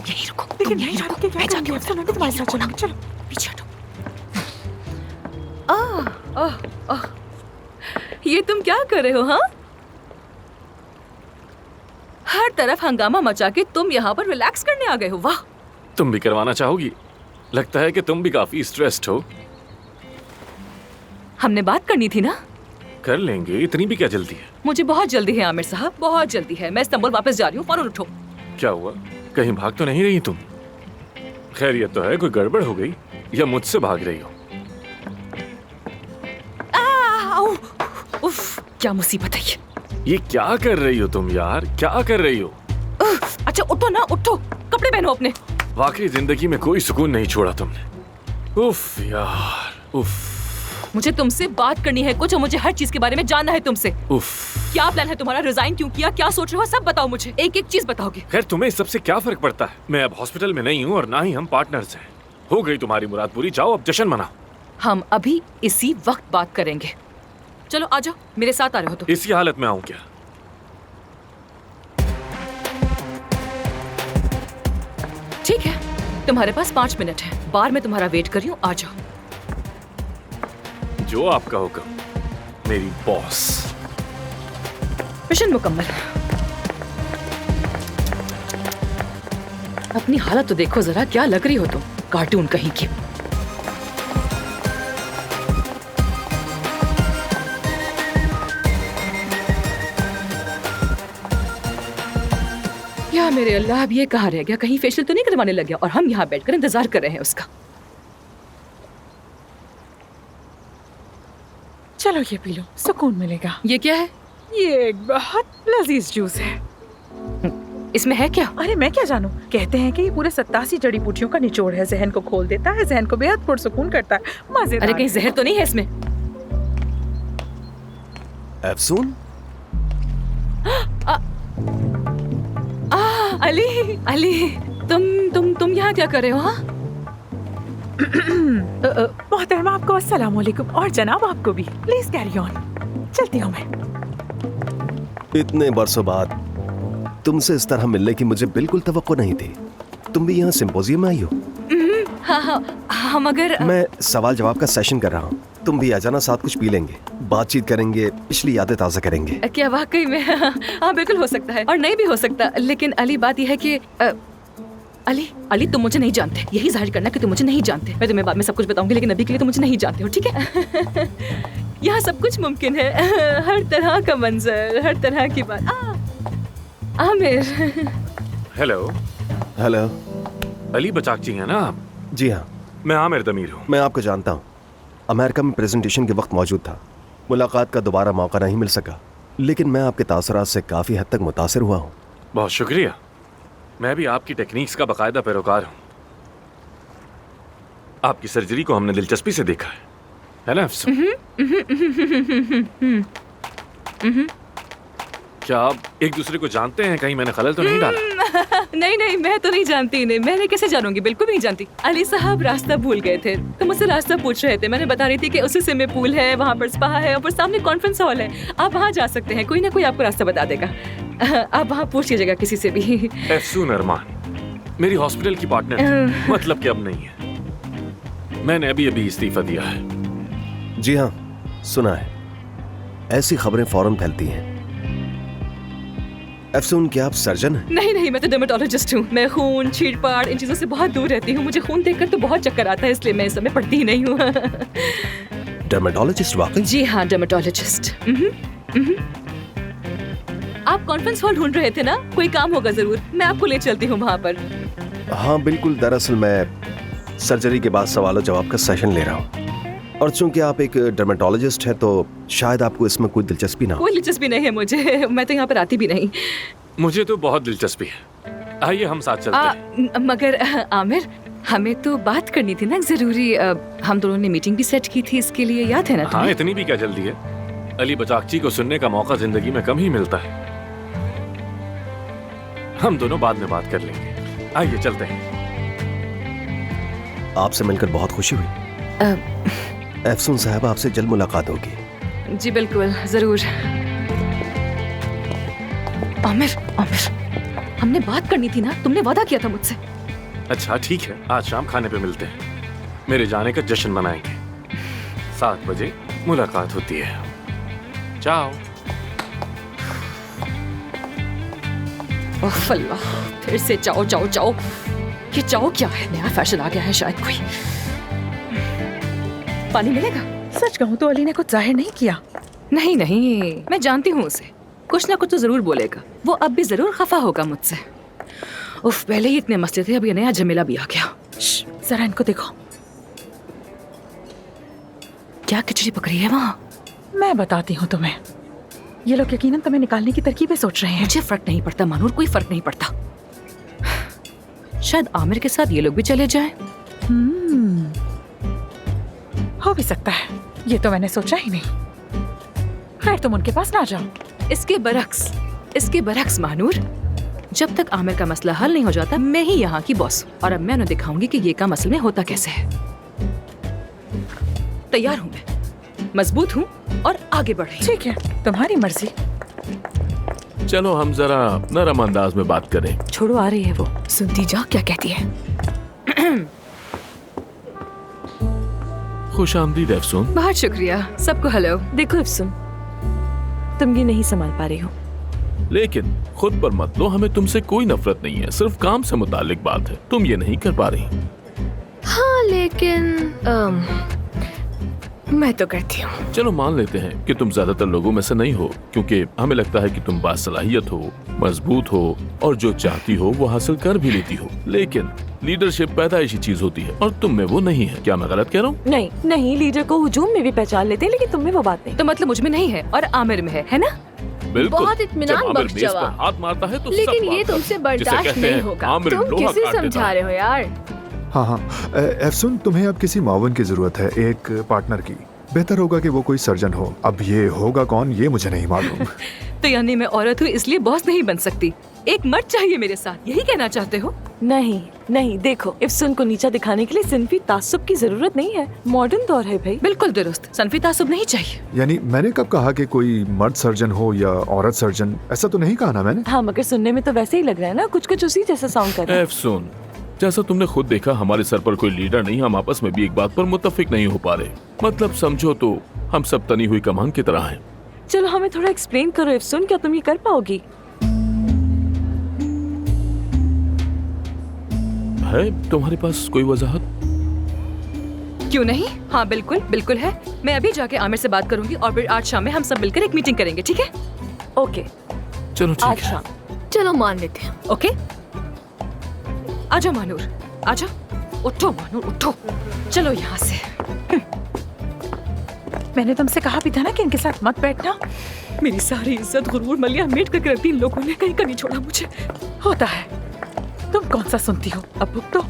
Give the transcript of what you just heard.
यहीं रुको, लेकिन तुम यहीं रुको, क्या मैं जाती हूँ करूंगी? अफसन, तुम्हारे साथ चलो, चलो। पीछे हटो। ओह, ये तुम क्या कर रहे हो? हाँ, हर तरफ हंगामा मचा के तुम यहाँ पर रिलैक्स करने आ गए हो। वाह, तुम भी करवाना चाहोगी? लगता है कि तुम भी काफी स्ट्रेस्ड हो। हमने बात करनी थी ना। कर लेंगे, इतनी भी क्या जल्दी है? मुझे बहुत जल्दी है आमिर साहब, बहुत जल्दी है। मैं इस्तांबुल वापस जा रही हूँ, फौरन उठो। क्या हुआ? कहीं भाग तो नहीं रही तुम? खैरियत तो है? कोई गड़बड़ हो गई या मुझसे भाग रही हो? उफ, क्या मुसीबत है ये क्या कर रही हो तुम यार? क्या कर रही हो? अच्छा उठो ना, उठो, कपड़े पहनो अपने। वाकई जिंदगी में कोई सुकून नहीं छोड़ा तुमने। उफ यार, उफ। मुझे तुमसे बात करनी है कुछ, और मुझे हर चीज के बारे में जानना है तुमसे। उफ। क्या प्लान है तुम्हारा? रिजाइन क्यों किया? क्या सोच रहे हो? सब बताओ मुझे, एक एक चीज बताओगे। खैर तुम्हें इस सबसे क्या फर्क पड़ता है? मैं अब हॉस्पिटल में नहीं हूँ और ना ही हम पार्टनर्स हैं। हो गई तुम्हारी मुराद पूरी, जाओ अब जश्न मनाओ। हम अभी इसी वक्त बात करेंगे। चलो आ जाओ, मेरे साथ आ रहे हो तो। इसी हालत में आऊं क्या? ठीक है, तुम्हारे पास 5 मिनट है। बार में तुम्हारा वेट कर रही हूँ, आ जाओ। जो आपका हुक्म, मेरी बॉस। मिशन मुकम्मल। अपनी हालत तो देखो जरा, क्या लग रही हो तुम, कार्टून कहीं की। या मेरे अल्लाह, अब ये कहाँ रह गया? कहीं फेशियल तो नहीं करवाने लग गया और हम यहाँ बैठकर इंतजार कर रहे हैं उसका। चलो ये पी लो, सुकून मिलेगा। ये क्या है? ये एक बहुत लजीज जूस है। इसमें है क्या? अरे मैं क्या जानूं, कहते हैं कि ये पूरे 87 जड़ी बूटियों का निचोड़ है। जहन को खोल देता है, जहन को बेहद पुरसुकून करता है। मजेदार। अरे कहीं जहर तो नहीं है इसमें? अफसून, अली, अली, तुम यहाँ क्या कर रहे हो? हाँ, मोहतरमा आपको अस्सलाम वालेकुम, और जनाब आपको भी। Please carry on. चलती हूँ मैं। इतने बरसों बाद तुमसे इस तरह मिलने की मुझे बिल्कुल तवक्को नहीं थी। तुम भी यहाँ सिंपोजियम में आई हो? हाँ, मगर मैं सवाल जवाब का सेशन कर रहा हूँ। तुम भी आ जाना, साथ कुछ पी लेंगे, बातचीत करेंगे, पिछली यादें ताज़ा करेंगे। क्या वाकई में? हाँ बिल्कुल हो सकता है, और नहीं भी हो सकता। लेकिन अली, बात यह है कि अली, तुम मुझे नहीं जानते। यही जाहिर करना कि तुम मुझे नहीं जानते। मैं तुम्हें बाद में सब कुछ बताऊंगी, लेकिन अभी के लिए तुम मुझे नहीं जानते हो, ठीक है? यहाँ सब कुछ मुमकिन है, हर तरह का मंजर, हर तरह की बात। आमिर। हेलो। हेलो। अली बचाकची है ना आप? जी हाँ, मैं आमिर दमीर हूँ। मैं आपको जानता हूँ। अमेरिका में प्रेजेंटेशन के वक्त मौजूद था। मुलाकात का दोबारा मौका नहीं मिल सका, लेकिन मैं आपके तासुरात से काफ़ी हद तक मुतासिर हुआ हूँ। बहुत शुक्रिया। मैं भी आपकी टेक्निक्स का बाकायदा पैरोकार हूँ। आपकी सर्जरी को हमने दिलचस्पी से देखा है ना अफसून? क्या आप एक दूसरे को जानते हैं? कहीं मैंने खलल तो नहीं डाला? नहीं, मैं तो नहीं जानती इन्हें। मैंने कैसे जानूंगी? बिल्कुल नहीं जानती। अली साहब रास्ता भूल गए थे, तो मुझसे रास्ता पूछ रहे थे। मैंने बता रही थी कि उसी स्विमिंग पूल है, वहाँ पर स्पा है, और सामने कॉन्फ्रेंस हॉल है। आप वहाँ जा सकते हैं, कोई ना कोई आपको रास्ता बता देगा। आप वहाँ पूछ लीजिएगा किसी से भी। अफसून अरमान मेरी हॉस्पिटल की पार्टनर, मतलब कि अब नहीं है। मैंने अभी इस्तीफा दिया है। जी हाँ, सुना है। ऐसी खबरें फौरन फैलती हैं। अफसून, क्या आप सर्जन हैं? नहीं, मैं तो डर्मेटोलॉजिस्ट हूँ। मैं खून, छीड़-फाड़, इन चीजों से बहुत दूर रहती हूँ। मुझे खून देखकर तो बहुत चक्कर आता है, इसलिए मैं इस समय पढ़ती ही नहीं हूँ। डर्मेटोलॉजिस्ट? वाकई? जी हाँ, डर्मेटोलॉजिस्ट। आप कॉन्फ्रेंस हॉल ढूंढ रहे थे ना? कोई काम होगा जरूर, मैं आपको ले चलती हूँ वहाँ पर। हाँ बिल्कुल, दरअसल मैं सर्जरी के बाद सवालों जवाब का सेशन ले रहा हूँ, और चूंकि आप एक डर्मेटोलॉजिस्ट हैं तो शायद आपको इसमें कोई दिलचस्पी ना हो। कोई दिलचस्पी नहीं है मुझे, मैं तो यहाँ पर आती भी नहीं। मुझे तो बहुत दिलचस्पी है। आइए हम साथ चलते हैं। मगर आमिर, हमें तो बात करनी थी ना जरूरी। हम दोनों ने मीटिंग भी सेट की थी इसके लिए, याद है ना तुम्हें? हाँ, इतनी भी क्या जल्दी है? अली बचाकची को सुनने का मौका जिंदगी में कम ही मिलता है। हम दोनों बाद में बात कर लेंगे। आइए चलते हैं। आपसे मिलकर बहुत खुशी हुई। अफसून साहब, आपसे जल्द मुलाकात होगी। जी बिल्कुल, जरूर। आमिर, हमने बात करनी थी ना, तुमने वादा किया था मुझसे। अच्छा ठीक है, आज शाम खाने पे मिलते हैं। मेरे जाने का जश्न मनाएंगे। 7 बजे मुलाकात होती है। जाओ। ओह अल्लाह, फिर से जाओ जाओ जाओ। ये जाओ क्या है? नया फैशन आ गया है शायद कोई। पानी मिलेगा? सच कहूँ तो अली ने कुछ जाहिर नहीं किया। नहीं नहीं, मैं जानती हूँ उसे, कुछ ना कुछ तो जरूर बोलेगा। वो अब भी जरूर खफा होगा मुझसे। उफ, पहले ही इतने मसले थे, अब ये नया झमेला भी आ गया। जरा इनको देखो। क्या खिचड़ी पकड़ी है वहाँ? मैं बताती हूँ तुम्हें। ये लोग यकीनन तुम्हें निकालने की तरकीबें सोच रहे हैं। मुझे फर्क नहीं पड़ता मानूर, कोई फर्क नहीं पड़ता। शायद आमिर के साथ ये लोग भी चले जाएं। हो भी सकता है, ये तो मैंने सोचा ही नहीं। खैर तुम उनके पास ना जाओ। इसके बरक्स मानूर, जब तक आमिर का मसला हल नहीं हो जाता, मैं ही यहाँ की बॉस। और अब मैं उन्हें दिखाऊंगी कि ये काम असल में होता कैसे है। तैयार हूँ मैं, मजबूत हूँ और आगे बढ़ रही हूँ। ठीक है, तुम्हारी मर्जी। चलो हम जरा नरम अंदाज में बात करें। छोड़ो, आ रही है वो, सुनती जा क्या कहती है। खुश आमदीद अफसून। बहुत शुक्रिया। सबको हेलो। देखो अफसून, तुम ये नहीं संभाल पा रही हो। लेकिन खुद पर मत लो, हमें तुमसे कोई नफरत नहीं है, सिर्फ काम से मुतालिक बात है। तुम ये नहीं कर पा रही। हाँ लेकिन मैं तो करती हूँ। चलो मान लेते हैं कि तुम ज्यादातर लोगों में से नहीं हो, क्योंकि हमें लगता है कि तुम बासलाहियत हो, मजबूत हो और जो चाहती हो वो हासिल कर भी लेती हो। लेकिन लीडरशिप पैदाइशी चीज होती है और तुम में वो नहीं है। क्या मैं गलत कह रहा हूँ? नहीं नहीं, लीडर को हुजूम में भी पहचान लेते हैं, लेकिन तुम में वो बात नहीं। तो मतलब मुझ में नहीं है और आमिर में है ना? बिल्कुल। बहुत इत्मीनान जब आमिर बख्श मेज पर जवाब। हाथ मारता है तो सब लेकिन ये बात तुमसे करते हैं। जिसे बर्दाश्त कहते नहीं हैं, होगा। आमिर तुम लोहा किसे काट देता समझा है। रहे हो यार? हाँ, अफसून तुम्हें अब किसी मावन की जरूरत है, एक पार्टनर की। बेहतर होगा कि वो कोई सर्जन हो। अब ये होगा कौन, ये मुझे नहीं मालूम। तो यानी मैं औरत हूँ इसलिए बॉस नहीं बन सकती, एक मर्द चाहिए मेरे साथ, यही कहना चाहते हो? नहीं नहीं, देखो इफ्सुन को नीचा दिखाने के लिए सिनफी तासुब की जरूरत नहीं है। मॉडर्न दौर है भाई। बिल्कुल दुरुस्त, सनफी तासुब नहीं चाहिए। यानी मैंने कब कहा कि कोई मर्द सर्जन हो या औरत सर्जन? ऐसा तो नहीं कहा ना मैंने। हाँ मगर सुनने में तो वैसे ही लग रहा है ना, कुछ कुछ उसी जैसा साउंड कर रहा है। अफसून, जैसा तुमने खुद देखा, हमारे सर पर कोई लीडर नहीं, हम आपस में भी एक बात पर मुत्तफिक नहीं हो पा रहे। मतलब समझो तो हम सब तनी हुई कमान की तरह हैं। चलो हमें थोड़ा एक्सप्लेन करो इफ्सुन, क्या तुम ये कर पाओगी? है तुम्हारे पास कोई वजाहत? क्यों नहीं? हाँ बिल्कुल बिल्कुल है। मैं अभी जाके आमिर से बात करूंगी और फिर आज शाम में हम सब मिलकर एक मीटिंग करेंगे, ठीक है? ओके, चलो ठीक आज है। शाम। चलो मान लेते हैं। ओके, आजा मानूर, आजा। उठो मानूर, उठो। चलो यहाँ से। मैंने तुमसे कहा भी था ना कि इनके साथ मत बैठना। मेरी सारी इज्जत गुरूर मलिया मेट करके रखती इन लोगों ने, कहीं का नहीं छोड़ा मुझे। होता है, तुम कौन सा सुनती हो? अब भुगतो।